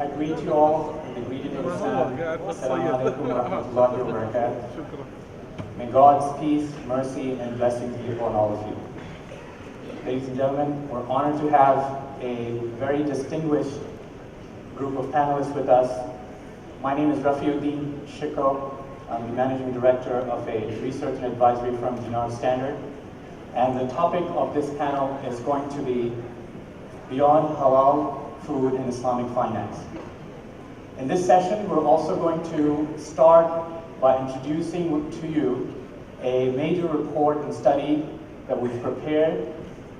I greet you all in the greeting of Islam. Assalamu alaikum wa rahmatullahi wa barakatuh. May God's peace, mercy, and blessings be upon all of you. Ladies and gentlemen, we're honored to have a very distinguished group of panelists with us. My name is Rafiuddin Shiko. I'm the Managing Director of a research and advisory firm, Dinar Standard. And the topic of this panel is going to be Beyond Halal Food in Islamic Finance. In this session, we're also going to start by introducing to you a major report and study that we've prepared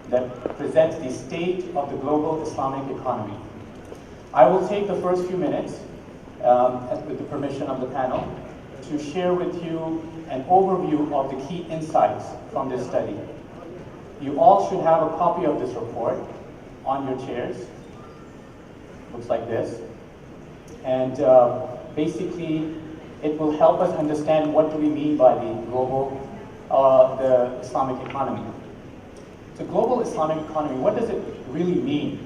that presents the state of the global Islamic economy. I will take the first few minutes, with the permission of the panel, to share with you an overview of the key insights from this study. You all should have a copy of this report on your chairs. Looks like this. And basically, it will help us understand what do we mean by the global, the Islamic economy. So global Islamic economy, what does it really mean?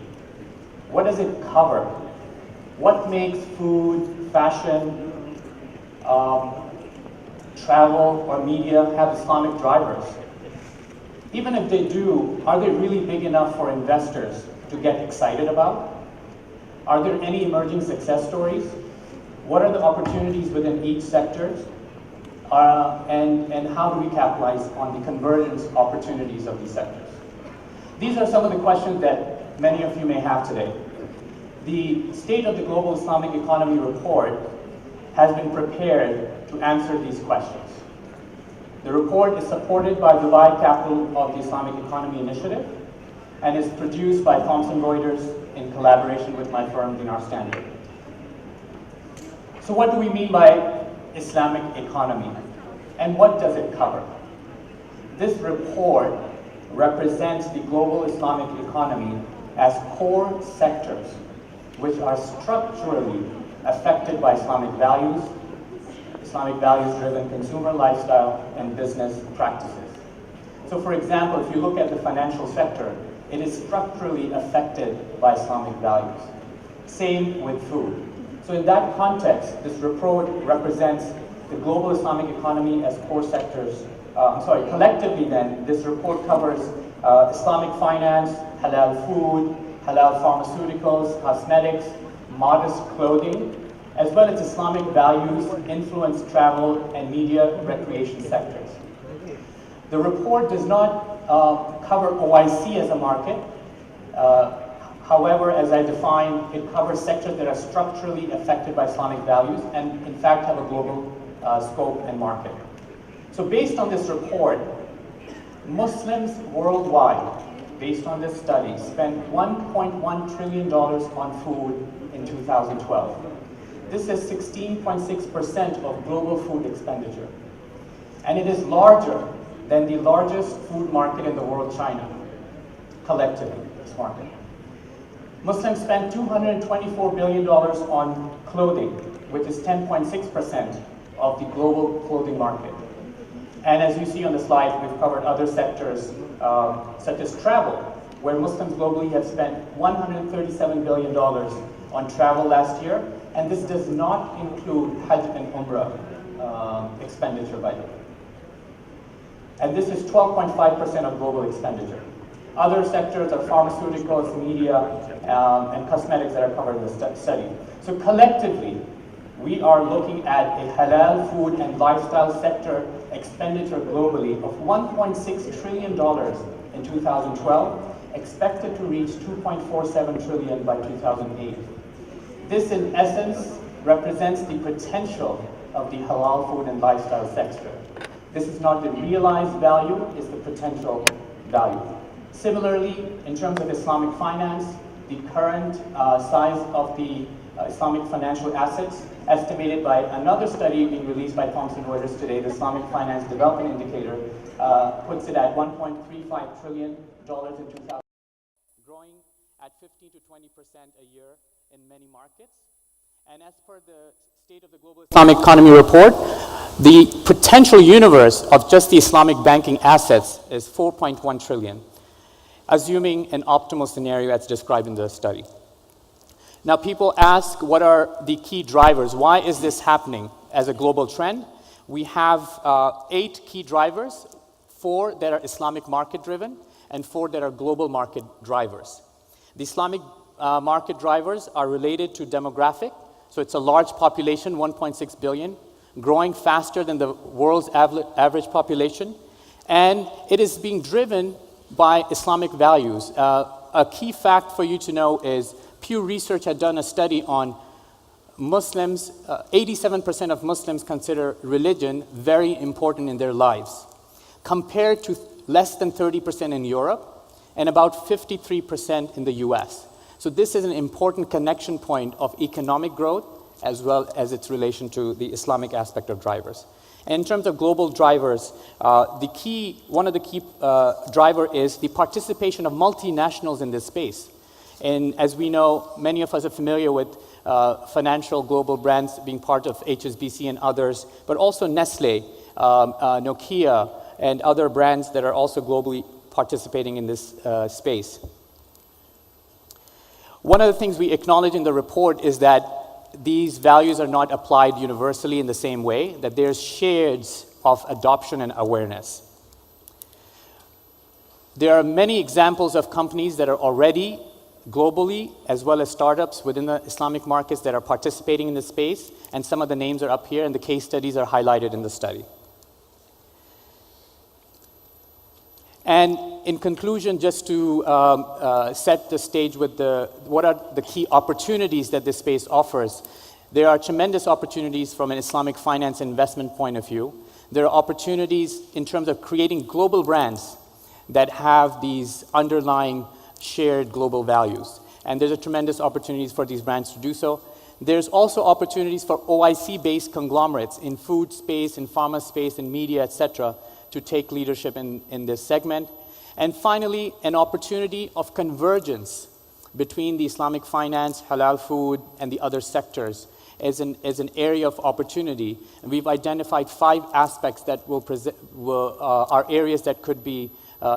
What does it cover? What makes food, fashion, travel, or media have Islamic drivers? Even if they do, are they really big enough for investors to get excited about? Are there any emerging success stories? What are the opportunities within each sector? And how do we capitalize on the convergence opportunities of these sectors? These are some of the questions that many of you may have today. The State of the Global Islamic Economy report has been prepared to answer these questions. The report is supported by Dubai Capital of the Islamic Economy Initiative and is produced by Thomson Reuters in collaboration with my firm, Dinar Standard. So what do we mean by Islamic economy? And what does it cover? This report represents the global Islamic economy as core sectors which are structurally affected by Islamic values-driven consumer lifestyle and business practices. So for example, if you look at the financial sector, it is structurally affected by Islamic values. Same with food. So in that context, this report represents the global Islamic economy as core sectors. Collectively then, this report covers Islamic finance, halal food, halal pharmaceuticals, cosmetics, modest clothing, as well as Islamic values, influence travel, and media recreation sectors. The report does not cover OIC as a market. However, as I defined, it covers sectors that are structurally affected by Islamic values and in fact have a global scope and market. So based on this report, Muslims worldwide, based on this study, spent $1.1 trillion on food in 2012. This is 16.6% of global food expenditure. And it is larger than the largest food market in the world, China, collectively, this market. Muslims spent $224 billion on clothing, which is 10.6% of the global clothing market. And as you see on the slide, we've covered other sectors, such as travel, where Muslims globally have spent $137 billion on travel last year, and this does not include Hajj and Umrah expenditure, by the way. And this is 12.5% of global expenditure. Other sectors are pharmaceuticals, media, and cosmetics that are covered in the study. So collectively, we are looking at a halal food and lifestyle sector expenditure globally of $1.6 trillion in 2012, expected to reach $2.47 trillion by 2008. This, in essence, represents the potential of the halal food and lifestyle sector. This is not the realized value, it's the potential value. Similarly, in terms of Islamic finance, the current size of the Islamic financial assets, estimated by another study being released by Thomson Reuters today, the Islamic Finance Development Indicator, puts it at $1.35 trillion in 2000, growing at 15 to 20% a year in many markets. And as per the State of the Global Islamic Economy report, the potential universe of just the Islamic banking assets is 4.1 trillion, assuming an optimal scenario as described in the study. Now people ask, what are the key drivers? Why is this happening as a global trend? We have 8 key drivers, 4 that are Islamic market driven and 4 that are global market drivers. The Islamic market drivers are related to demographic. So it's a large population, 1.6 billion, growing faster than the world's average population. And it is being driven by Islamic values. A key fact for you to know is Pew Research had done a study on Muslims. 87% of Muslims consider religion very important in their lives, compared to less than 30% in Europe and about 53% in the US. So this is an important connection point of economic growth as well as its relation to the Islamic aspect of drivers. And in terms of global drivers, one of the key driver is the participation of multinationals in this space. And as we know, many of us are familiar with financial global brands being part of HSBC and others, but also Nestle, Nokia, and other brands that are also globally participating in this space. One of the things we acknowledge in the report is that these values are not applied universally in the same way, that there's shades of adoption and awareness. There are many examples of companies that are already globally, as well as startups within the Islamic markets that are participating in this space, and some of the names are up here, and the case studies are highlighted in the study. And in conclusion, just to set the stage with what are the key opportunities that this space offers, there are tremendous opportunities from an Islamic finance investment point of view. There are opportunities in terms of creating global brands that have these underlying shared global values. And there's a tremendous opportunities for these brands to do so. There's also opportunities for OIC-based conglomerates in food space, in pharma space, in media, etc., to take leadership in this segment. And finally, an opportunity of convergence between the Islamic finance, halal food, and the other sectors as an area of opportunity. And we've identified 5 aspects that are areas that could be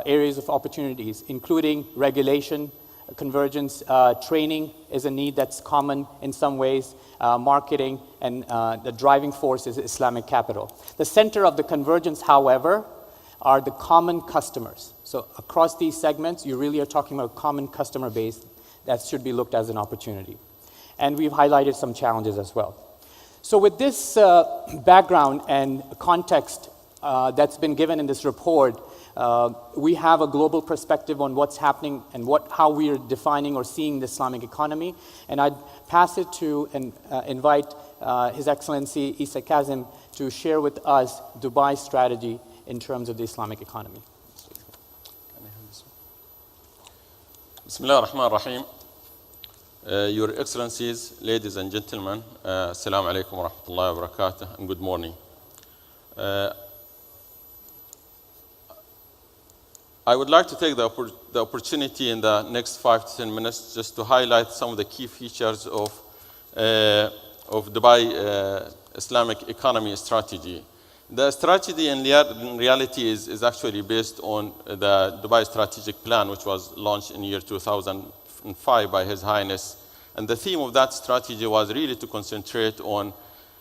areas of opportunities, including regulation, convergence, training is a need that's common in some ways, marketing, and the driving force is Islamic capital. The center of the convergence, however, are the common customers. So across these segments, you really are talking about a common customer base that should be looked as an opportunity. And we've highlighted some challenges as well. So with this background and context that's been given in this report, we have a global perspective on what's happening and how we are defining or seeing the Islamic economy. And I'd pass it to and invite His Excellency Isa Kazim to share with us Dubai's strategy in terms of the Islamic economy. Bismillah ar-Rahman ar-Rahim. Your Excellencies, ladies and gentlemen, Assalamu alaikum wa rahmatullahi wa barakatuh, and good morning. I would like to take the opportunity in the next 5 to 10 minutes just to highlight some of the key features of Dubai Islamic economy strategy. The strategy in reality is actually based on the Dubai Strategic Plan, which was launched in the year 2005 by His Highness. And the theme of that strategy was really to concentrate on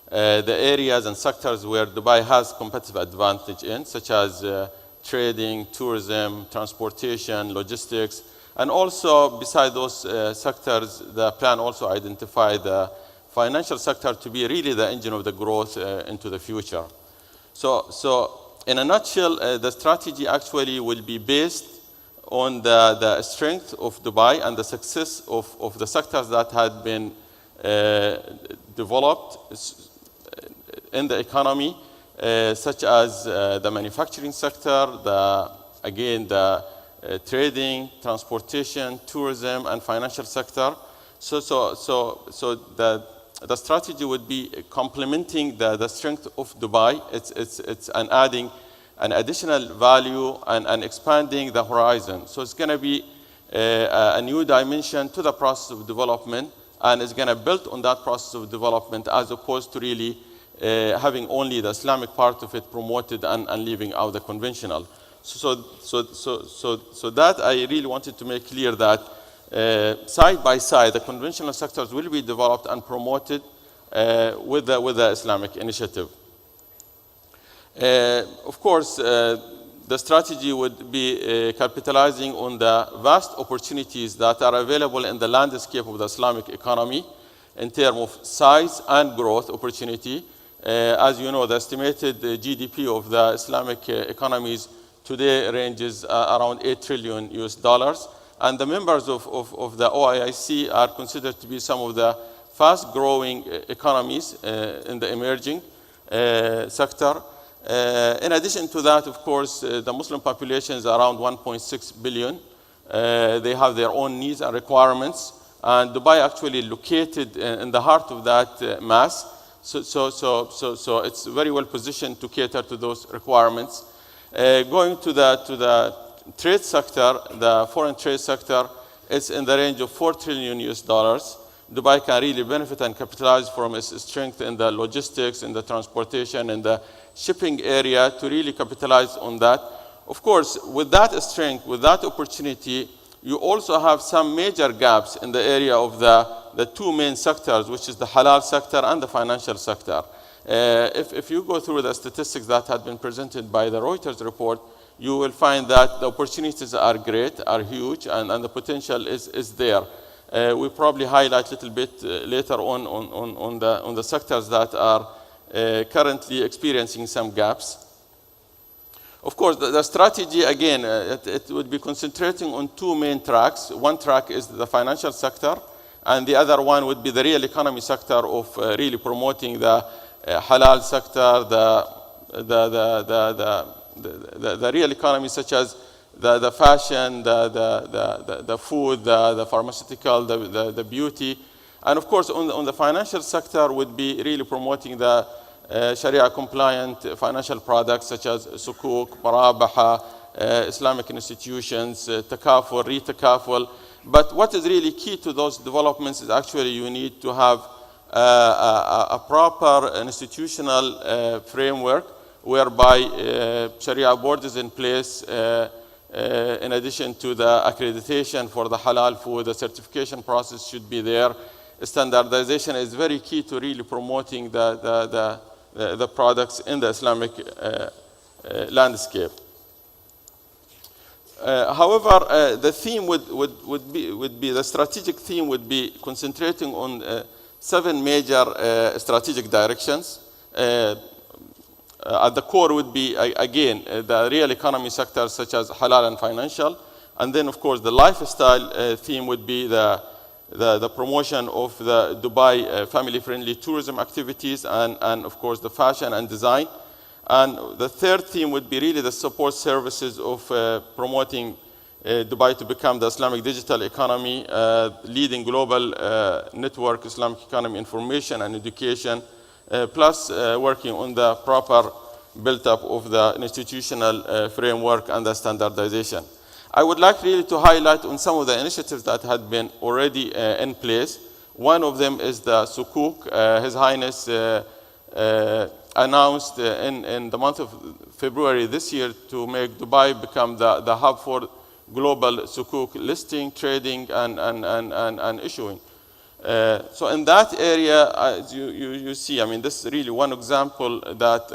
the areas and sectors where Dubai has competitive advantage in, such as trading, tourism, transportation, logistics. And also, beside those sectors, the plan also identified the financial sector to be really the engine of the growth into the future. So in a nutshell, the strategy actually will be based on the strength of Dubai and the success of the sectors that had been developed in the economy, such as the manufacturing sector, the trading, transportation, tourism, and financial sector. So the strategy would be complementing the strength of Dubai. It's adding an additional value and expanding the horizon. So it's going to be a new dimension to the process of development, and it's going to build on that process of development as opposed to really having only the Islamic part of it promoted and leaving out the conventional. So that I really wanted to make clear that side by side, the conventional sectors will be developed and promoted with the Islamic initiative. Of course, the strategy would be capitalizing on the vast opportunities that are available in the landscape of the Islamic economy in terms of size and growth opportunity. As you know, the estimated GDP of the Islamic economies today ranges around $8 trillion US, and the members of the OIC are considered to be some of the fast-growing economies in the emerging sector. In addition to that, of course, the Muslim population is around 1.6 billion. They have their own needs and requirements, and Dubai actually located in the heart of that mass. So it's very well positioned to cater to those requirements. Going to the trade sector, the foreign trade sector, it's in the range of $4 trillion US. Dubai can really benefit and capitalize from its strength in the logistics, in the transportation, in the shipping area to really capitalize on that. Of course, with that strength, with that opportunity, you also have some major gaps in the area of the two main sectors, which is the halal sector and the financial sector. If you go through the statistics that had been presented by the Reuters report, you will find that the opportunities are great, are huge, and the potential is there. We probably highlight a little bit later on the sectors that are currently experiencing some gaps. Of course, the strategy, again, it would be concentrating on two main tracks. One track is the financial sector, and the other one would be the real economy sector of really promoting the halal sector, the real economy, such as the fashion, the food, the pharmaceutical, the beauty. And of course, on the financial sector would be really promoting the Sharia-compliant financial products such as sukuk, marabaha, Islamic institutions, takaful, re-takaful. But what is really key to those developments is actually you need to have a proper institutional framework whereby Sharia board is in place. In addition to the accreditation for the halal food, the certification process should be there. Standardization is very key to really promoting the products in the Islamic landscape. However, the theme would be the strategic theme would be concentrating on 7 major strategic directions. At the core would be, again, the real economy sectors such as halal and financial. And then, of course, the lifestyle theme would be the promotion of the Dubai family-friendly tourism activities and, of course, the fashion and design. And the third theme would be really the support services of promoting Dubai to become the Islamic digital economy, leading global network Islamic economy information and education, plus working on the proper build-up of the institutional framework and the standardization. I would like really to highlight on some of the initiatives that had been already in place. One of them is the sukuk. His Highness announced in the month of February this year to make Dubai become the hub for global sukuk listing, trading, and issuing. So in that area, as you see, I mean, this is really one example that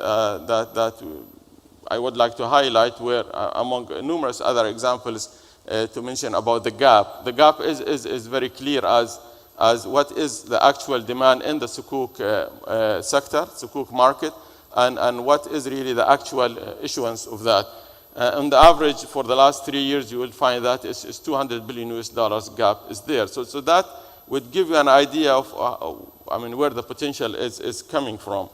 I would like to highlight, where among numerous other examples to mention about the gap. The gap is very clear as what is the actual demand in the sukuk sector, sukuk market, and what is really the actual issuance of that. On the average, for the last 3 years, you will find that it's $200 billion US gap is there. So that would give you an idea of, I mean, where the potential is coming from.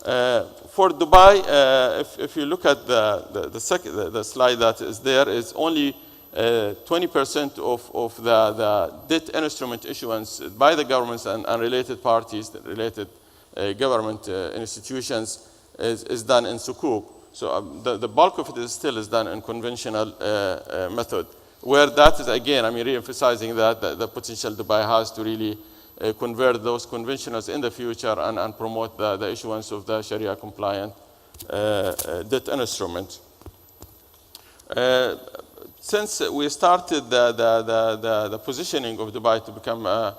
For Dubai, if you look at the slide that is there, is only 20% of the debt instrument issuance by the governments and related parties, related government institutions, is done in sukuk. So the bulk of it still is done in conventional method, where that is, again, I mean, re-emphasizing that the potential Dubai has to really convert those conventionals in the future and promote the issuance of the Sharia-compliant debt instrument. since we started the positioning of Dubai to become a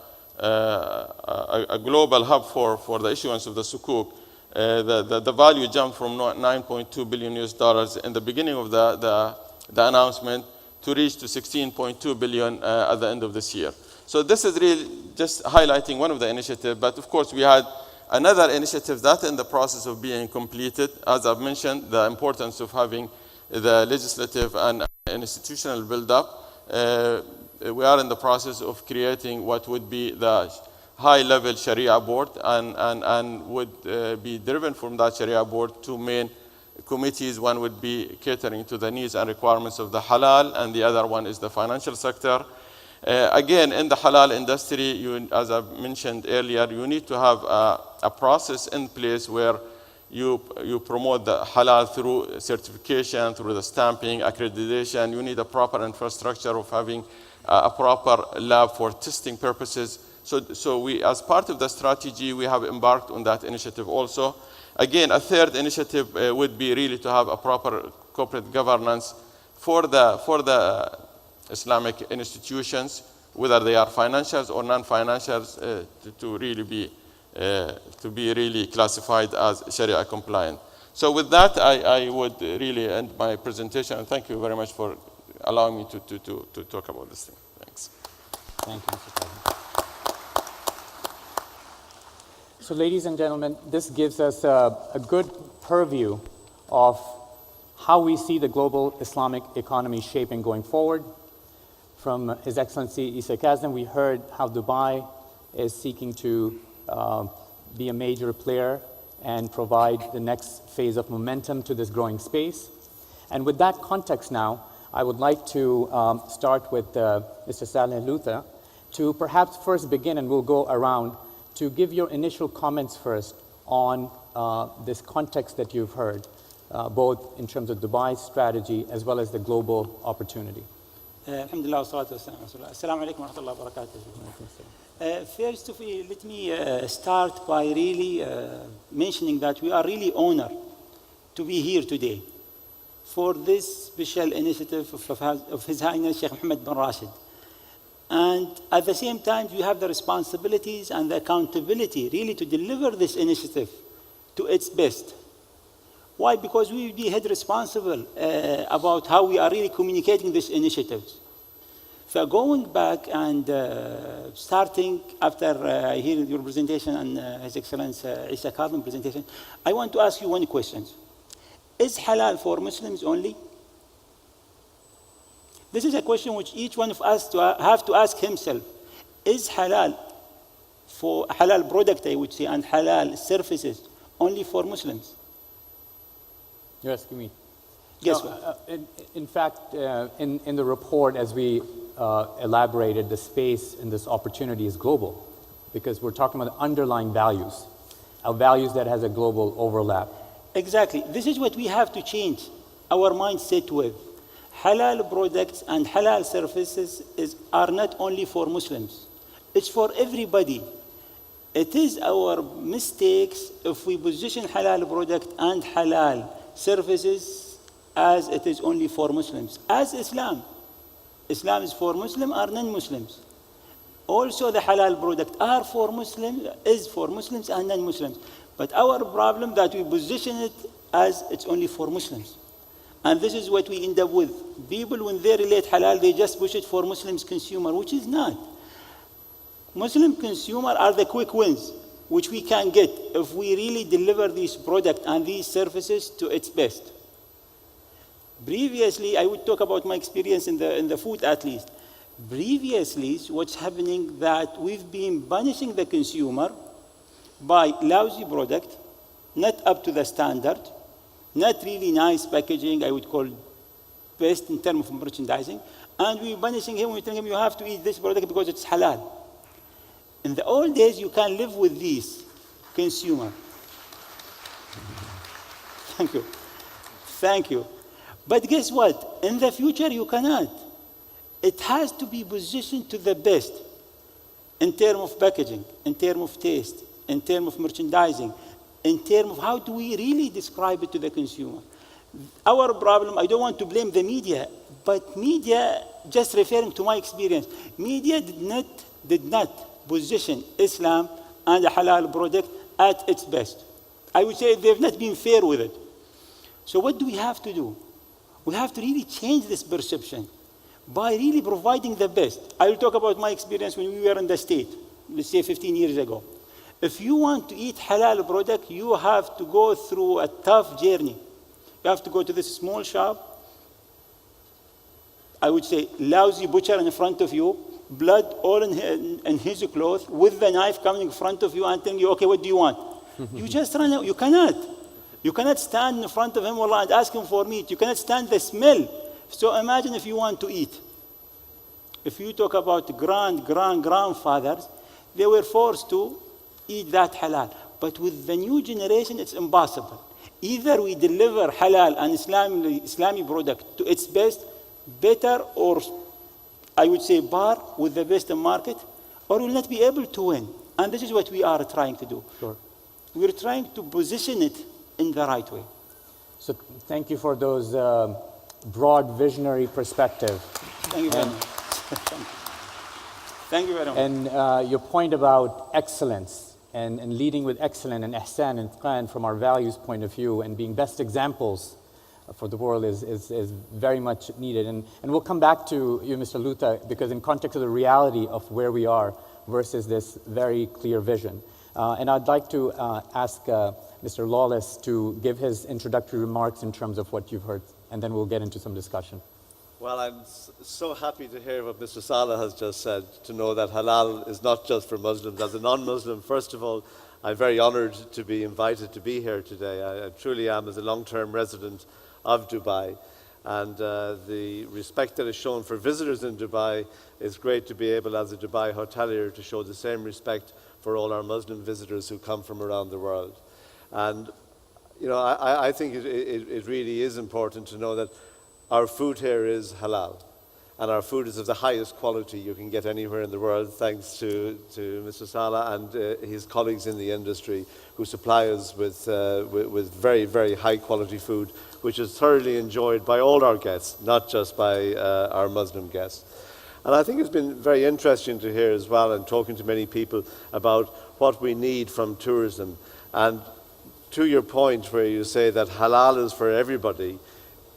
global hub for the issuance of the sukuk, the value jumped from 9.2 billion US dollars in the beginning of the announcement to reach to 16.2 billion at the end of this year. So this is really just highlighting one of the initiatives, but of course we had another initiative that in the process of being completed. As I've mentioned, the importance of having the legislative and institutional build-up. We are in the process of creating what would be the high-level Sharia board and would be driven from that Sharia board two main committees. One would be catering to the needs and requirements of the halal, and the other one is the financial sector. Again, in the halal industry, as I mentioned earlier, you need to have a process in place where you promote the halal through certification, through the stamping, accreditation. You need a proper infrastructure of having a proper lab for testing purposes. So we, as part of the strategy, we have embarked on that initiative also. Again, a third initiative would be really to have a proper corporate governance for the Islamic institutions, whether they are financials or non-financials, to be really classified as Sharia compliant. So with that, I would really end my presentation, and thank you very much for allowing me to talk about this thing. Thanks. Thank you, Mr. President. So ladies and gentlemen, this gives us a good purview of how we see the global Islamic economy shaping going forward. From His Excellency Isa Kazem, we heard how Dubai is seeking to be a major player and provide the next phase of momentum to this growing space. And with that context now, I would like to start with Mr. Saleh Lutha to perhaps first begin, and we'll go around, to give your initial comments first on this context that you've heard, both in terms of Dubai's strategy as well as the global opportunity. Alhamdulillah, wassalatu wassalamu ala rasulillah. Assalamu alaikum wa rahmatullahi wa barakatuh. First of all, let me start by really mentioning that we are really honored to be here today for this special initiative of His Highness Sheikh Mohammed bin Rashid. And at the same time, we have the responsibilities and the accountability really to deliver this initiative to its best. Why? Because we will be held responsible about how we are really communicating these initiatives. So going back and starting after hearing your presentation and His Excellency Isa Kazem's presentation, I want to ask you one question. Is halal for Muslims only? This is a question which each one of us have to ask himself. Is halal for halal product, I would say, and halal services only for Muslims? You're asking me? Yes. No, in fact, in the report, as we elaborated, the space in this opportunity is global, because we're talking about underlying values, values that has a global overlap. Exactly. This is what we have to change our mindset with. Halal products and halal services are not only for Muslims. It's for everybody. It is our mistakes if we position halal product and halal services as it is only for Muslims. As Islam is for Muslim or non-Muslims. Also the halal product are for Muslims, is for Muslims and non-Muslims. But our problem that we position it as it's only for Muslims. And this is what we end up with. People, when they relate halal, they just push it for Muslims consumer, which is not. Muslim consumer are the quick wins, which we can get if we really deliver these products and these services to its best. Previously, I would talk about my experience in the food at least. Previously, what's happening that we've been punishing the consumer by lousy product, not up to the standard, not really nice packaging, I would call best in terms of merchandising, and we're punishing him, we're telling him you have to eat this product because it's halal. In the old days, you can live with this consumer. Thank you. Thank you. But guess what? In the future, you cannot. It has to be positioned to the best in terms of packaging, in terms of taste, in terms of merchandising, in terms of how do we really describe it to the consumer. Our problem, I don't want to blame the media. But media, just referring to my experience, media did not position Islam and a halal product at its best. I would say they've not been fair with it. So what do we have to do? We have to really change this perception by really providing the best. I will talk about my experience when we were in the state, let's say 15 years ago. If you want to eat halal product, you have to go through a tough journey. You have to go to this small shop, I would say lousy butcher in front of you, blood all in his clothes, with the knife coming in front of you and telling you, okay, what do you want? You just run out. You cannot. You cannot stand in front of him and ask him for meat. You cannot stand the smell. So imagine if you want to eat. If you talk about grandfathers, they were forced to eat that halal. But with the new generation, it's impossible. Either we deliver halal and Islamic product to its best, better, or I would say par with the best in market, or we'll not be able to win. And this is what we are trying to do. Sure. We're trying to position it in the right way. So thank you for those broad visionary perspective. Thank you very much. Thank you very much. And your point about excellence and leading with excellence and ihsan and itqan from our values point of view and being best examples for the world is very much needed. And we'll come back to you, Mr. Luta, because in context of the reality of where we are versus this very clear vision. And I'd like to ask Mr. Lawless to give his introductory remarks in terms of what you've heard, and then we'll get into some discussion. Well, I'm so happy to hear what Mr. Saleh has just said, to know that halal is not just for Muslims. As a non-Muslim, first of all, I'm very honored to be invited to be here today. I truly am, as a long-term resident of Dubai. And the respect that is shown for visitors in Dubai is great to be able, as a Dubai hotelier, to show the same respect for all our Muslim visitors who come from around the world. And, you know, I think it really is important to know that our food here is halal. And our food is of the highest quality you can get anywhere in the world, thanks to Mr. Saleh and his colleagues in the industry who supply us with very, very high quality food, which is thoroughly enjoyed by all our guests, not just by our Muslim guests. And I think it's been very interesting to hear as well, and talking to many people about what we need from tourism. And to your point where you say that halal is for everybody,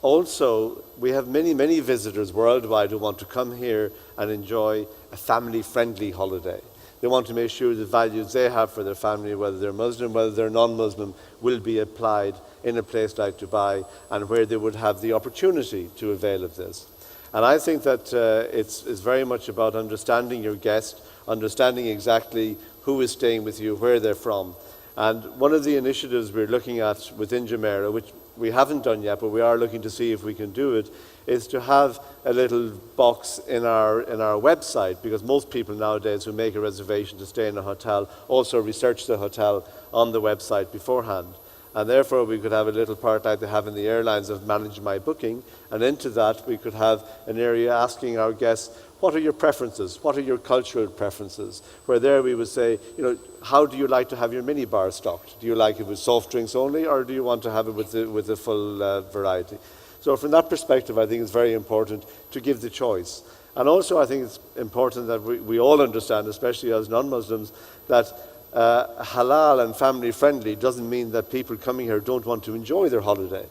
also, we have many, many visitors worldwide who want to come here and enjoy a family-friendly holiday. They want to make sure the values they have for their family, whether they're Muslim, whether they're non-Muslim, will be applied in a place like Dubai, and where they would have the opportunity to avail of this. And I think that it's very much about understanding your guest, understanding exactly who is staying with you, where they're from. And one of the initiatives we're looking at within Jumeirah, which we haven't done yet, but we are looking to see if we can do it, is to have a little box in our website, because most people nowadays who make a reservation to stay in a hotel also research the hotel on the website beforehand. And therefore we could have a little part like they have in the airlines of manage my booking, and into that we could have an area asking our guests, what are your preferences? What are your cultural preferences? Where there we would say, you know, how do you like to have your minibar stocked? Do you like it with soft drinks only, or do you want to have it with the full variety? So from that perspective, I think it's very important to give the choice. And also I think it's important that we all understand, especially as non-Muslims, that halal and family friendly doesn't mean that people coming here don't want to enjoy their holiday.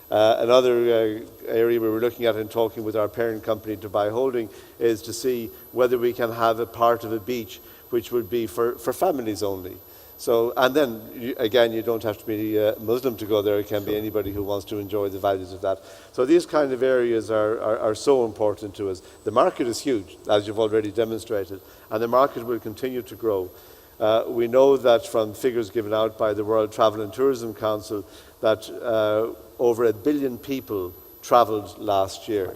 Another area we were looking at in talking with our parent company, Dubai Holding, is to see whether we can have a part of a beach which would be for families only. So, and then, again, you don't have to be Muslim to go there. It can be anybody who wants to enjoy the values of that. So these kind of areas are so important to us. The market is huge, as you've already demonstrated, and the market will continue to grow. We know that from figures given out by the World Travel and Tourism Council that over 1 billion people traveled last year.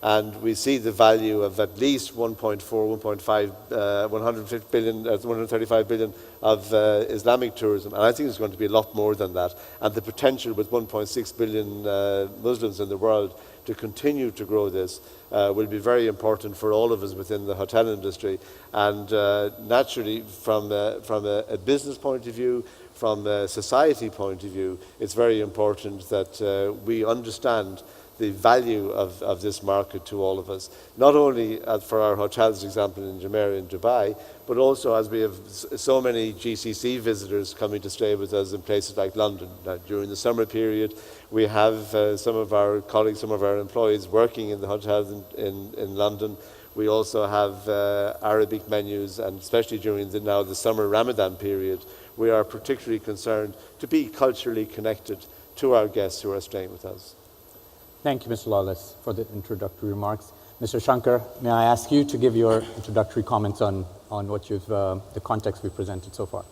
And we see the value of at least 1.4, 1.5, 150 billion, 135 billion of Islamic tourism. And I think it's going to be a lot more than that. And the potential with 1.6 billion Muslims in the world to continue to grow this will be very important for all of us within the hotel industry. And naturally, from a business point of view, from a society point of view, it's very important that we understand the value of this market to all of us, not only for our hotels, for example, in Jumeirah in Dubai, but also as we have so many GCC visitors coming to stay with us in places like London. Now, during the summer period, we have some of our colleagues, some of our employees working in the hotels in London. We also have Arabic menus, and especially during the summer Ramadan period, we are particularly concerned to be culturally connected to our guests who are staying with us. Thank you, Mr. Lawless, for the introductory remarks. Mr. Shankar, may I ask you to give your introductory comments on what you've, the context we've presented so far?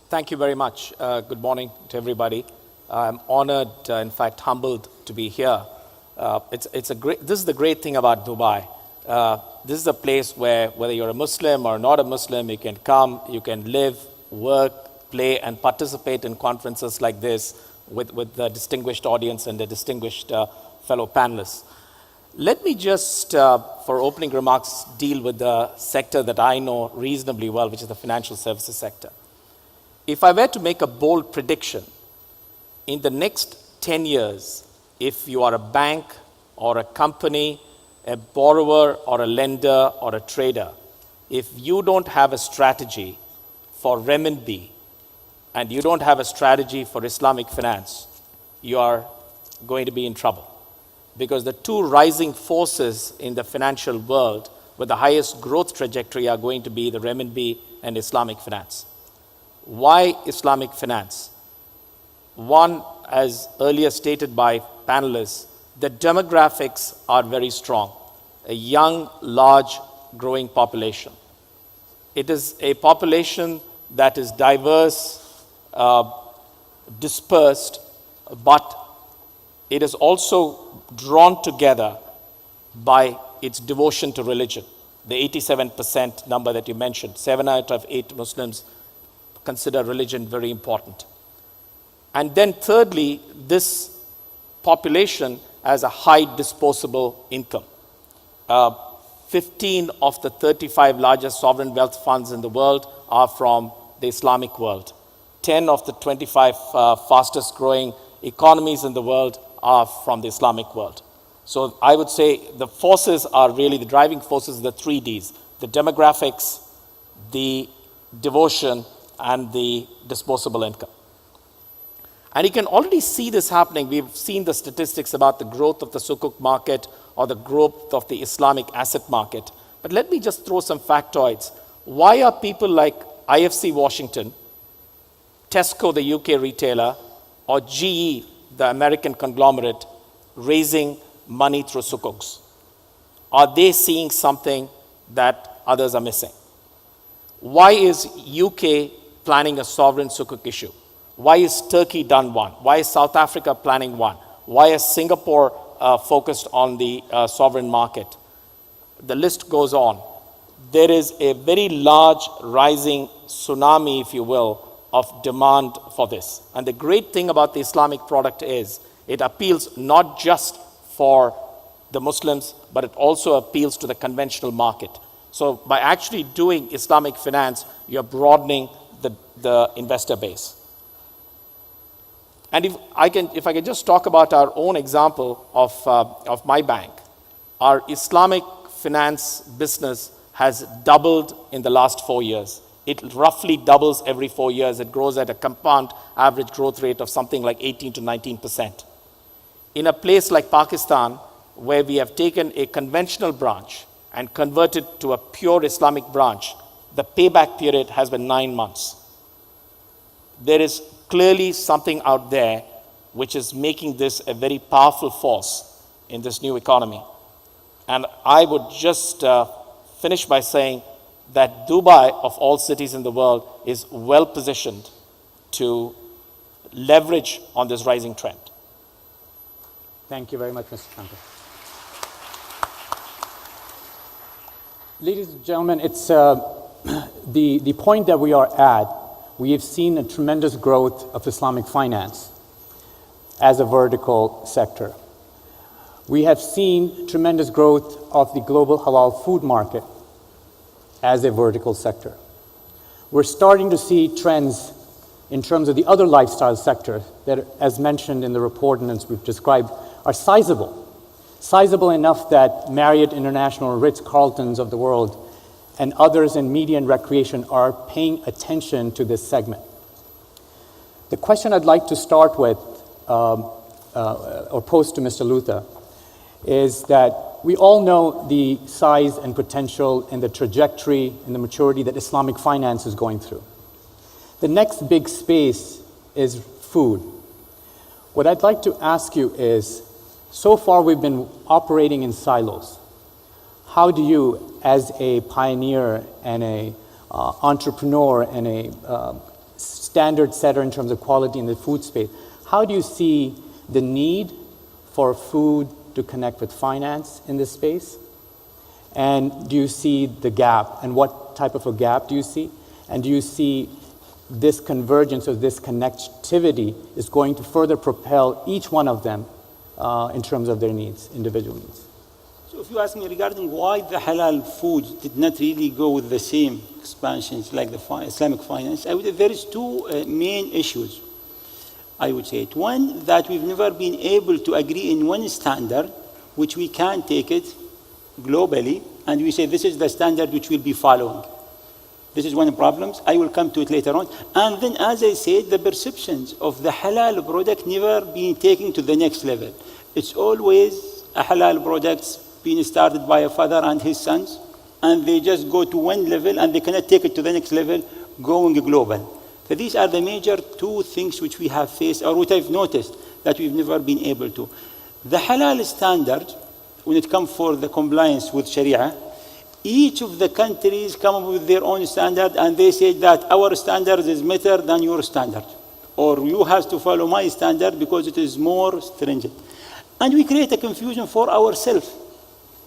Thank you very much. Good morning to everybody. I'm honored, in fact, humbled to be here. This is the great thing about Dubai. This is a place where, whether you're a Muslim or not a Muslim, you can come, you can live, work, play, and participate in conferences like this with the distinguished audience and the distinguished fellow panelists. Let me just, for opening remarks, deal with the sector that I know reasonably well, which is the financial services sector. If I were to make a bold prediction, in the next 10 years, if you are a bank or a company, a borrower or a lender or a trader, if you don't have a strategy for renminbi and you don't have a strategy for Islamic finance, you are going to be in trouble. Because the two rising forces in the financial world with the highest growth trajectory are going to be the renminbi and Islamic finance. Why Islamic finance? One, as earlier stated by panelists, the demographics are very strong. A young, large, growing population. It is a population that is diverse, dispersed, but it is also drawn together by its devotion to religion. The 87% number that you mentioned, 7 out of 8 Muslims consider religion very important. And then thirdly, this population has a high disposable income. 15 of the 35 largest sovereign wealth funds in the world are from the Islamic world. 10 of the 25 fastest growing economies in the world are from the Islamic world. So I would say the forces are really, the driving forces, the 3 Ds, the demographics, the devotion, and the disposable income. And you can already see this happening. We've seen the statistics about the growth of the sukuk market or the growth of the Islamic asset market. But let me just throw some factoids. Why are people like IFC Washington, Tesco, the UK retailer, or GE, the American conglomerate, raising money through sukuks? Are they seeing something that others are missing? Why is UK planning a sovereign sukuk issue? Why is Turkey done one? Why is South Africa planning one? Why is Singapore focused on the sovereign market? The list goes on. There is a very large rising tsunami, if you will, of demand for this. And the great thing about the Islamic product is it appeals not just for the Muslims, but it also appeals to the conventional market. So by actually doing Islamic finance, you're broadening the investor base. And if I can just talk about our own example of my bank, our Islamic finance business has doubled in the last 4 years. It roughly doubles every 4 years. It grows at a compound average growth rate of something like 18 to 19%. In a place like Pakistan, where we have taken a conventional branch and converted to a pure Islamic branch, the payback period has been 9 months. There is clearly something out there which is making this a very powerful force in this new economy. And I would just finish by saying that Dubai, of all cities in the world, is well positioned to leverage on this rising trend. Thank you very much, Mr. Shankar. Ladies and gentlemen, it's the point that we are at. We have seen a tremendous growth of Islamic finance as a vertical sector. We have seen tremendous growth of the global halal food market as a vertical sector. We're starting to see trends in terms of the other lifestyle sector that, as mentioned in the report and as we've described, are sizable. sizable enough that Marriott International, Ritz-Carltons of the world, and others in media and recreation are paying attention to this segment. The question I'd like to start with, or pose to Mr. Luther, is that we all know the size and potential and the trajectory and the maturity that Islamic finance is going through. The next big space is food. What I'd like to ask you is, so far we've been operating in silos. How do you, as a pioneer and a entrepreneur and a standard setter in terms of quality in the food space, how do you see the need for food to connect with finance in this space? And do you see the gap? And what type of a gap do you see? And do you see this convergence or this connectivity is going to further propel each one of them in terms of their needs, individual needs? So if you ask me regarding why the halal foods did not really go with the same expansions like the Islamic finance, I would say there is two main issues. I would say it. One, that we've never been able to agree in one standard, which we can take it globally, and we say this is the standard which we'll be following. This is one of the problems. I will come to it later on. And then, as I said, the perceptions of the halal product never being taken to the next level. It's always a halal product being started by a father and his sons, and they just go to one level and they cannot take it to the next level, going global. So these are the major two things which we have faced, or what I've noticed that we've never been able to. The halal standard, when it comes for the compliance with Sharia, each of the countries come up with their own standard, and they say that our standard is better than your standard, or you have to follow my standard because it is more stringent. And we create a confusion for ourselves.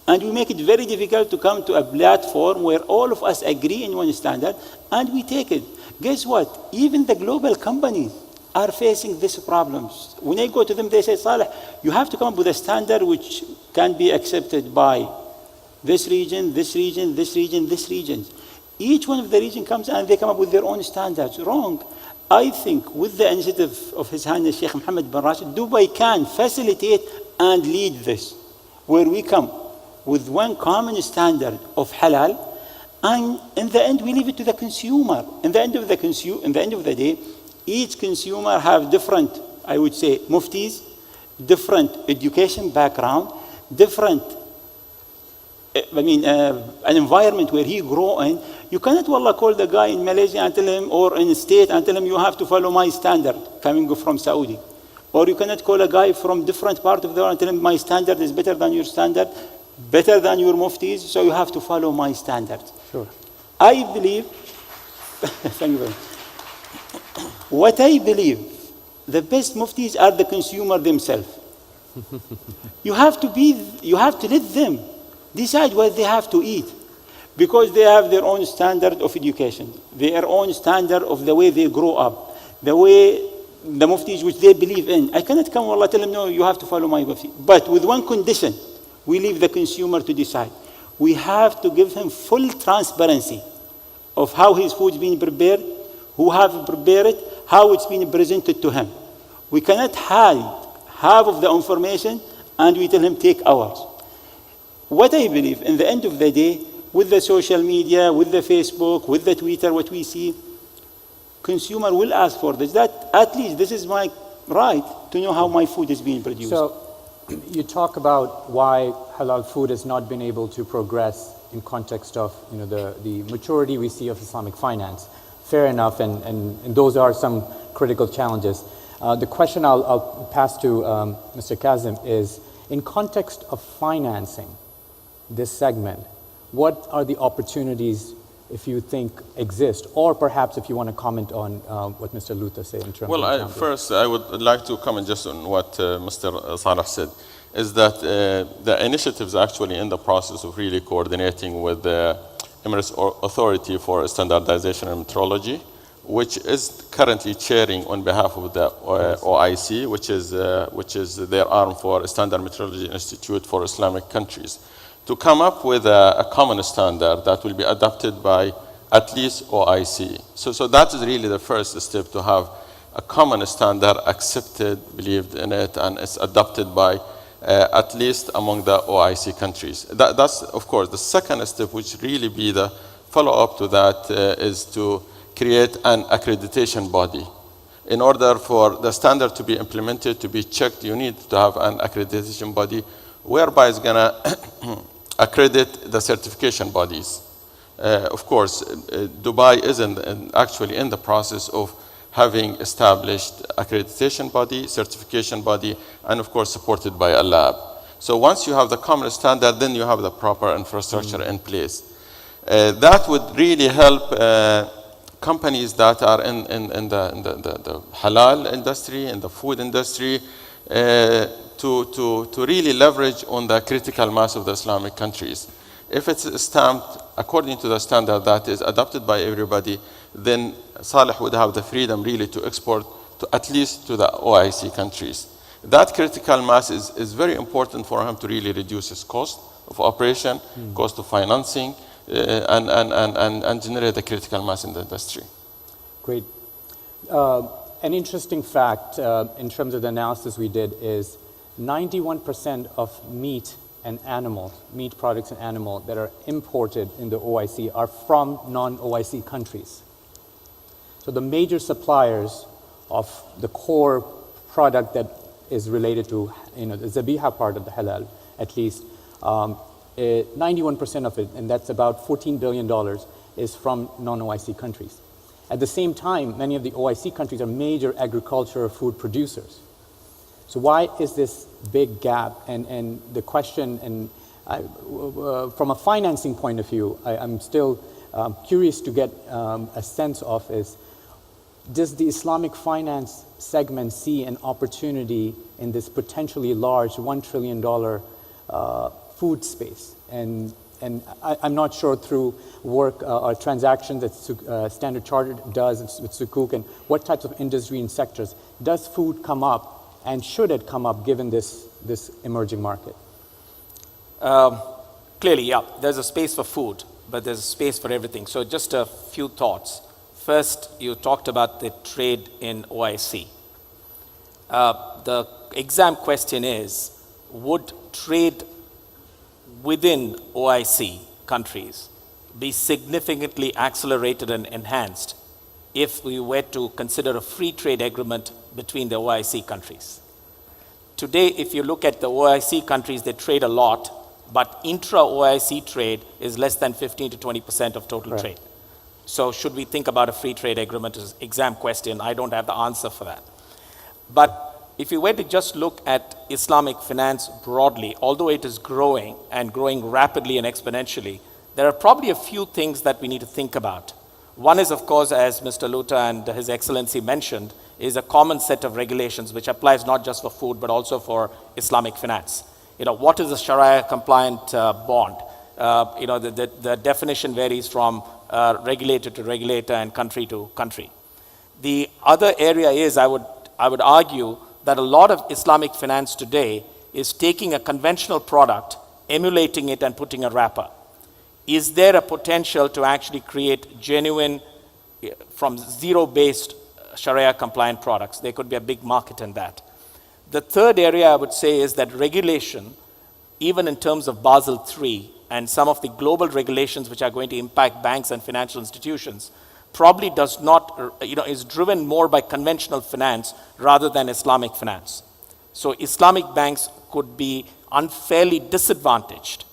And we make it very difficult to come to a platform where all of us agree in one standard, and we take it. Guess what? Even the global companies are facing these problems. When I go to them, they say, Saleh, you have to come up with a standard which can be accepted by this region, this region, this region, this region. Each one of the region comes and they come up with their own standards. Wrong. I think with the initiative of His Highness Sheikh Mohammed bin Rashid, Dubai can facilitate and lead this, where we come with one common standard of halal, and in the end we leave it to the consumer. In the end of the day, each consumer have different, I would say, muftis, different education background, different, an environment where he grow in. You cannot call the guy in Malaysia and tell him, or in a state and tell him, you have to follow my standard coming from Saudi. Or you cannot call a guy from different part of the world and tell him, my standard is better than your standard, better than your muftis, so you have to follow my standards. Sure. I believe, thank you very much. What I believe, the best muftis are the consumer themselves. You have to let them decide what they have to eat, because they have their own standard of education, their own standard of the way they grow up, the way the muftis which they believe in. I cannot come tell them, no, you have to follow my mufti. But with one condition, we leave the consumer to decide. We have to give him full transparency of how his food is being prepared, who have prepared it, how it's being presented to him. We cannot hide half of the information and we tell him take ours. What I believe, in the end of the day, with the social media, with the Facebook, with the Twitter, what we see, consumer will ask for this. That at least this is my right to know how my food is being produced. So you talk about why halal food has not been able to progress in context of the maturity we see of Islamic finance. Fair enough, and those are some critical challenges. The question I'll pass to Mr. Kazim is, in context of financing this segment, what are the opportunities, if you think, exist, or perhaps if you want to comment on what Mr. Luther said in terms of first, I would like to comment just on what Mr. Saleh said, is that the initiatives actually in the process of really coordinating with the Emirates Authority for Standardization and Metrology, which is currently chairing on behalf of the OIC, which is their arm for Standard Metrology Institute for Islamic countries, to come up with a common standard that will be adopted by at least OIC. So that is really the first step, to have a common standard accepted, believed in it, and it's adopted by at least among the OIC countries. That's, of course, the second step, which really be the follow-up to that, is to create an accreditation body. In order for the standard to be implemented, to be checked, you need to have an accreditation body whereby it's going to accredit the certification bodies. Of course, Dubai is actually in the process of having established accreditation body, certification body, and of course supported by a lab. So once you have the common standard, then you have the proper infrastructure in place. That would really help companies that are in the halal industry, in the food industry, to really leverage on the critical mass of the Islamic countries. If it's stamped according to the standard that is adopted by everybody, then Saleh would have the freedom really to export to at least to the OIC countries. That critical mass is very important for him to really reduce his cost of operation, cost of financing, and generate the critical mass in the industry. Great. An interesting fact in terms of the analysis we did is 91% of meat and animals, meat products and animal that are imported in the OIC are from non-OIC countries. So the major suppliers of the core product that is related to, the zabiha part of the halal, at least, 91% of it, and that's about $14 billion, is from non-OIC countries. At the same time, many of the OIC countries are major agricultural food producers. So why is this big gap? And the question, and from a financing point of view, I'm still curious to get a sense of is, does the Islamic finance segment see an opportunity in this potentially large $1 trillion food space? And I'm not sure through work or transactions that Standard Chartered does with Sukuk and what types of industry and sectors, does food come up, and should it come up given this emerging market? Clearly, yeah, there's a space for food, but there's a space for everything. So just a few thoughts. First, you talked about the trade in OIC. The exam question is, would trade within OIC countries be significantly accelerated and enhanced if we were to consider a free trade agreement between the OIC countries? Today, if you look at the OIC countries, they trade a lot, but intra-OIC trade is less than 15 to 20% of total Right. trade. So should we think about a free trade agreement as an exam question? I don't have the answer for that. But if you were to just look at Islamic finance broadly, although it is growing and growing rapidly and exponentially, there are probably a few things that we need to think about. One is, of course, as Mr. Luta and His Excellency mentioned, is a common set of regulations which applies not just for food but also for Islamic finance. What is a Sharia compliant bond? The definition varies from regulator to regulator and country to country. The other area is, I would argue that a lot of Islamic finance today is taking a conventional product, emulating it and putting a wrapper. Is there a potential to actually create genuine, from zero-based Sharia compliant products? There could be a big market in that. The third area I would say is that regulation, even in terms of Basel III and some of the global regulations which are going to impact banks and financial institutions, probably does not, is driven more by conventional finance rather than Islamic finance. So Islamic banks could be unfairly disadvantaged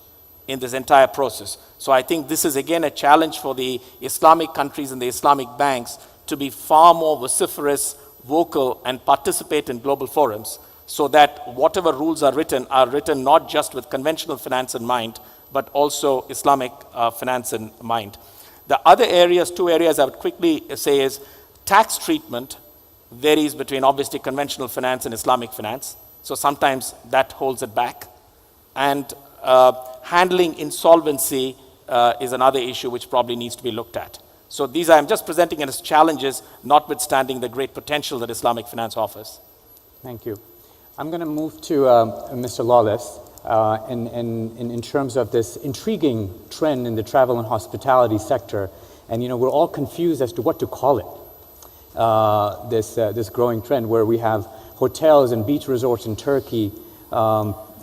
in this entire process. So I think this is again a challenge for the Islamic countries and the Islamic banks to be far more vociferous, vocal, and participate in global forums so that whatever rules are written not just with conventional finance in mind, but also Islamic finance in mind. The other areas, two areas I would quickly say is tax treatment varies between obviously conventional finance and Islamic finance. So sometimes that holds it back. And handling insolvency is another issue which probably needs to be looked at. So these I'm just presenting as challenges, notwithstanding the great potential that Islamic finance offers. Thank you. I'm going to move to Mr. Lawless. In terms of this intriguing trend in the travel and hospitality sector, and we're all confused as to what to call it. This growing trend where we have hotels and beach resorts in Turkey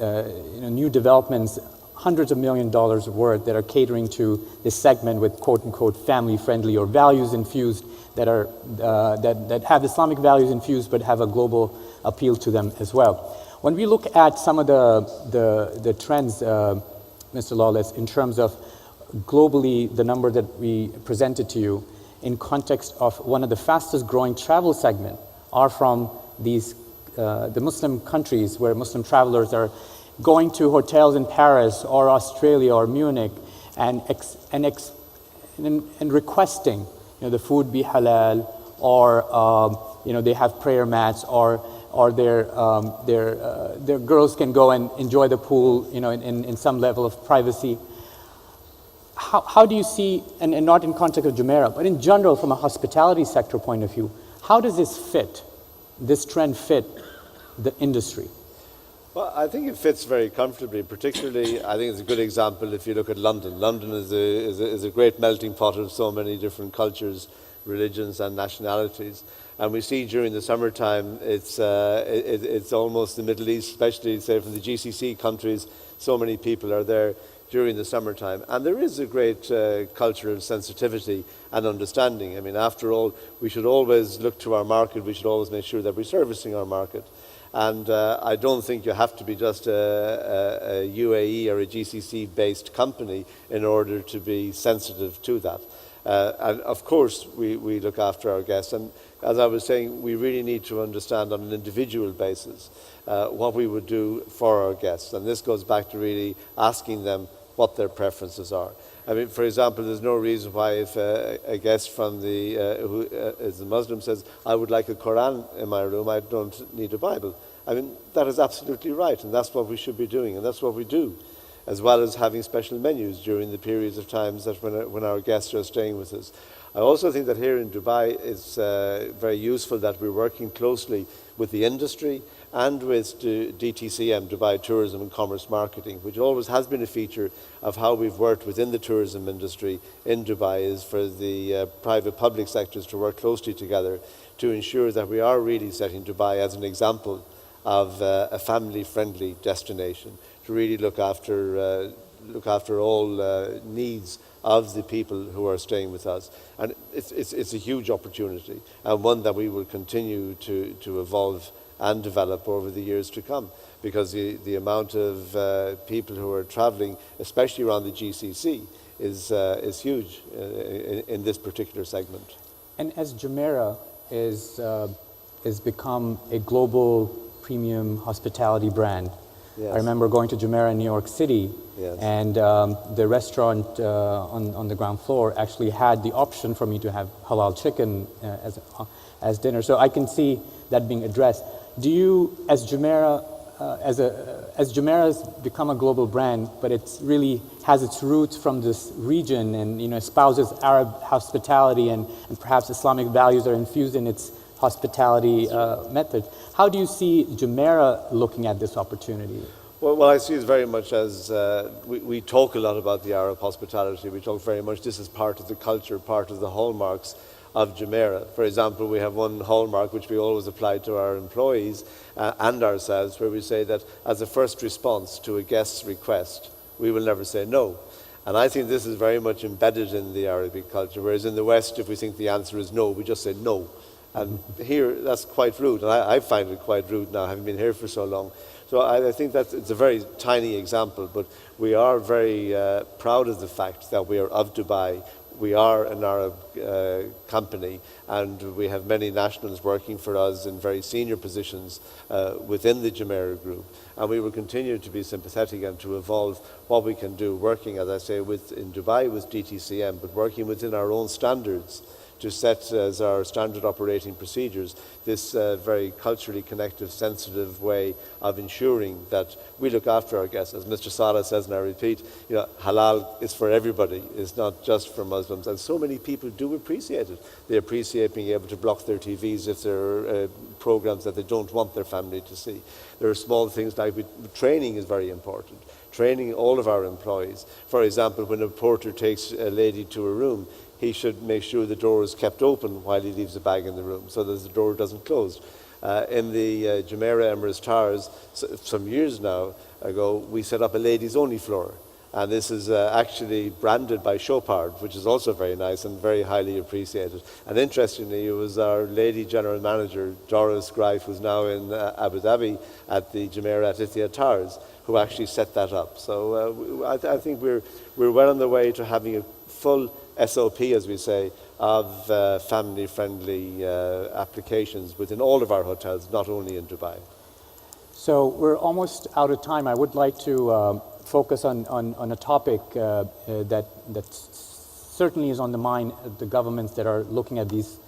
new developments, hundreds of $millions worth that are catering to this segment with quote unquote family friendly or values infused that are that have Islamic values infused but have a global appeal to them as well. When we look at some of the trends, Mr. Lawless, in terms of globally the number that we presented to you in context of one of the fastest growing travel segment are from these the Muslim countries where Muslim travelers are going to hotels in Paris or Australia or Munich and requesting the food be halal, or they have prayer mats, or their girls can go and enjoy the pool in some level of privacy. How do you see, and not in context of Jumeirah, but in general from a hospitality sector point of view, how does this trend fit the industry? Well, I think it fits very comfortably. Particularly, I think it's a good example if you look at London. London is a great melting pot of so many different cultures, religions, and nationalities. And we see during the summertime, it's almost the Middle East, especially say from the GCC countries. So many people are there during the summertime, and there is a great cultural sensitivity and understanding. I mean, after all, we should always look to our market. We should always make sure that we're servicing our market. And I don't think you have to be just a UAE or a GCC-based company in order to be sensitive to that. And of course, we look after our guests. And as I was saying, we really need to understand on an individual basis what we would do for our guests. And this goes back to really asking them what their preferences are. I mean, for example, there's no reason why if a guest from who is a Muslim says, I would like a Quran in my room, I don't need a Bible. I mean, that is absolutely right, and that's what we should be doing, and that's what we do, as well as having special menus during the periods of times that when our guests are staying with us. I also think that here in Dubai it's very useful that we're working closely with the industry and with DTCM, Dubai Tourism and Commerce Marketing, which always has been a feature of how we've worked within the tourism industry in Dubai, is for the private-public sectors to work closely together to ensure that we are really setting Dubai as an example of a family-friendly destination, to really look after all needs of the people who are staying with us. And it's a huge opportunity, and one that we will continue to evolve and develop over the years to come, because the amount of people who are traveling, especially around the GCC, is huge in this particular segment. And as Jumeirah is become a global premium hospitality brand, Yes. I remember going to Jumeirah in New York City, Yes. and the restaurant on the ground floor actually had the option for me to have halal chicken as dinner. So I can see that being addressed. Do you, as Jumeirah, as Jumeirah has become a global brand, but it really has its roots from this region and espouses Arab hospitality and perhaps Islamic values are infused in its hospitality method. How do you see Jumeirah looking at this opportunity? Well, what I see is very much as we talk a lot about the Arab hospitality. We talk very much, this is part of the culture, part of the hallmarks of Jumeirah. For example, we have one hallmark which we always apply to our employees and ourselves, where we say that as a first response to a guest's request, we will never say no. And I think this is very much embedded in the Arabic culture, whereas in the West, if we think the answer is no, we just say no. And here, that's quite rude, and I find it quite rude now, having been here for so long. So I think that it's a very tiny example, but we are very proud of the fact that we are of Dubai. We are an Arab company, and we have many nationals working for us in very senior positions within the Jumeirah group. And we will continue to be sympathetic and to evolve what we can do, working, as I say, in Dubai with DTCM, but working within our own standards to set as our standard operating procedures this very culturally connective, sensitive way of ensuring that we look after our guests. As Mr. Saleh says, and I repeat, halal is for everybody. It's not just for Muslims. And so many people do appreciate it. They appreciate being able to block their TVs if there are programs that they don't want their family to see. There are small things like training is very important. Training all of our employees. For example, when a porter takes a lady to a room, he should make sure the door is kept open while he leaves the bag in the room so that the door doesn't close. In the Jumeirah Emirates Towers, some years now ago, we set up a ladies only floor. And this is actually branded by Chopard, which is also very nice and very highly appreciated. And interestingly, it was our lady general manager, Doris Greif, who's now in Abu Dhabi at the Jumeirah Etihad Towers, who actually set that up. So I think we're well on the way to having a full SOP, as we say, of family-friendly applications within all of our hotels, not only in Dubai. So we're almost out of time. I would like to focus on a topic that certainly is on the mind of the governments that are looking at this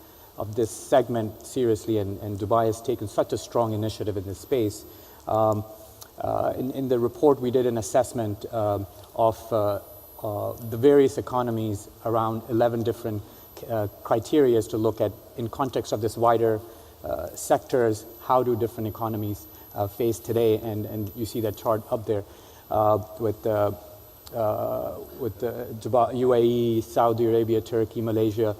segment seriously, and Dubai has taken such a strong initiative in this space. In the report, we did an assessment of the various economies around 11 different criteria to look at in context of this wider sectors. How do different economies face today? And you see that chart up there with Dubai, UAE, Saudi Arabia, Turkey, Malaysia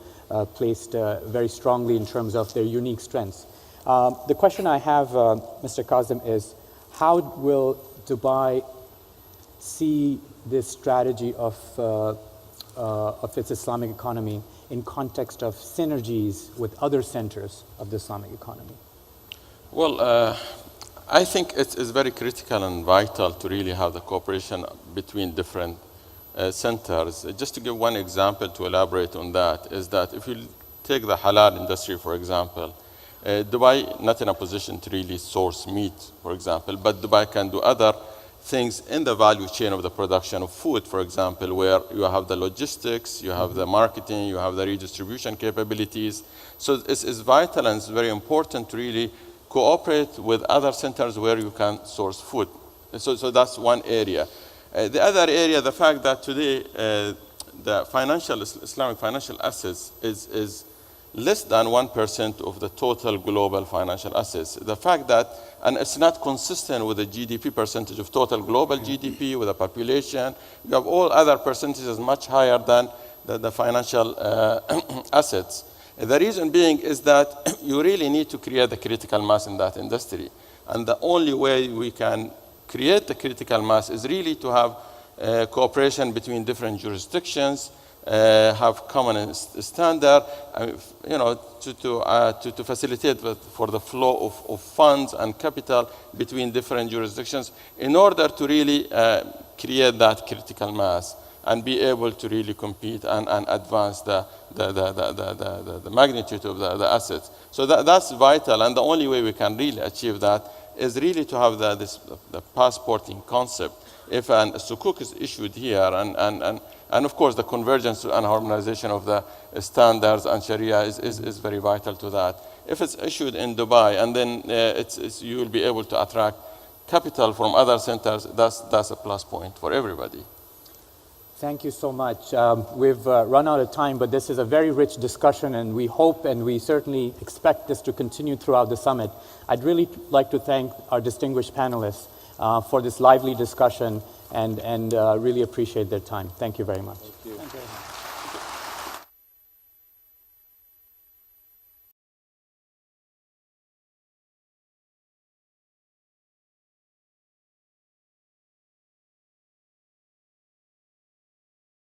placed very strongly in terms of their unique strengths. The question I have, Mr. Kazim, is how will Dubai see this strategy of its Islamic economy in context of synergies with other centers of the Islamic economy? Well, I think it is very critical and vital to really have the cooperation between different centers. Just to give one example to elaborate on that, is that if you take the halal industry, for example, Dubai not in a position to really source meat, for example, but Dubai can do other things in the value chain of the production of food, for example, where you have the logistics, you have the marketing, you have the redistribution capabilities. So it's vital and it's very important to really cooperate with other centers where you can source food. So that's one area. The other area, the fact that today the Islamic financial assets is less than 1% of the total global financial assets. The fact that, and it's not consistent with the GDP percentage of total global GDP, with the population. You have all other percentages much higher than the financial assets. The reason being is that you really need to create the critical mass in that industry. And the only way we can create the critical mass is really to have cooperation between different jurisdictions, have common standard, to facilitate for the flow of funds and capital between different jurisdictions in order to really create that critical mass and be able to really compete and advance the magnitude of the assets. So that's vital, and the only way we can really achieve that is really to have the passporting concept. If a sukuk is issued here, and of course the convergence and harmonization of the standards and Sharia is very vital to that. If it's issued in Dubai, and then you will be able to attract capital from other centers, that's a plus point for everybody. Thank you so much. We've run out of time, but this is a very rich discussion, and we hope and we certainly expect this to continue throughout the summit. I'd really like to thank our distinguished panelists for this lively discussion and really appreciate their time. Thank you very much. Thank you. Thank you.